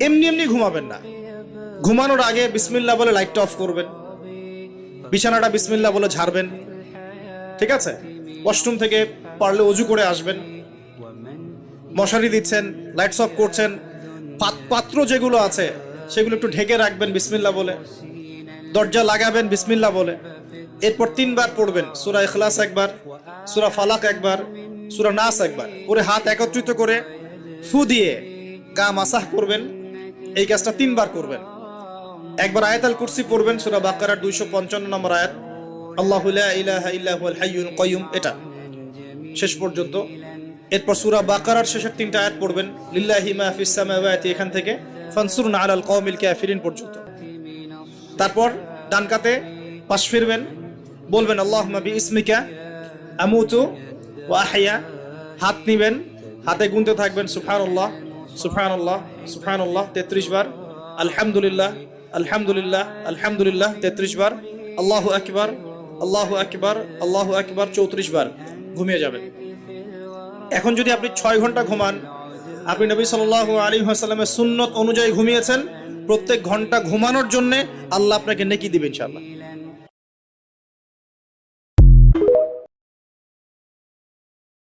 এমনি এমনি ঘুমাবেন না। ঘুমানোর আগে বিসমিল্লাহ বলে লাইটটা অফ করবেন, বিছানাটা বিসমিল্লাহ বলে ঝাড়বেন, ঠিক আছে? ওয়াশরুম থেকে পারলে অজু করে আসবেন। মশারি দিচ্ছেন, লাইটস অফ করছেন, পাত্র যেগুলো আছে সেগুলো একটু ঢেকে রাখবেন বিসমিল্লাহ বলে, দরজা লাগাবেন বিসমিল্লাহ বলে। এরপর 3 বার পড়বেন সূরা ইখলাস একবার, সূরা ফালাক একবার, সূরা নাস একবার, পরে হাত একত্রিত করে ফু দিয়ে গা মাসাহ করবেন। এই কাজটা 3 বার করবেন। একবার আয়াতুল কুরসি পড়বেন, সূরা বাকারার 255 নম্বর আয়াত, আল্লাহু লা ইলাহা ইল্লা হুয়াল হাইয়ুল কাইয়ুম, এটা শেষ পর্যন্ত। এরপর সূরা বাকারার শেষের 3টা আয়াত পড়বেন, লিল্লাহি মা ফিস সামাওয়াতি, এখান থেকে ফানসুরনা আলাল কওমিল কাফিরিন পর্যন্ত। তারপর ডান কাতে পাশ ফিরবেন, বলবেন আল্লাহুম্মা বিইসমিকা আমুতু ওয়া আহইয়া। হাত নিবেন, হাতে গুনতে থাকবেন সুবহানাল্লাহ সুবহানাল্লাহ সুবহানাল্লাহ 33 বার, আলহামদুলিল্লাহ আলহামদুলিল্লাহ আলহামদুলিল্লাহ 33 বার, আল্লাহু আকবার আল্লাহু আকবার আল্লাহু আকবার 34 বার। ঘুমিয়ে যাবেন। এখন যদি আপনি 6 ঘন্টা ঘুমান, আপনি নবী সাল্লাল্লাহু আলাইহি ওয়াসাল্লামের সুন্নত অনুযায়ী ঘুমিয়েছেন, প্রত্যেক ঘন্টা ঘুমানোর জন্য আল্লাহ আপনাকে নেকি দিবেন ইনশাআল্লাহ।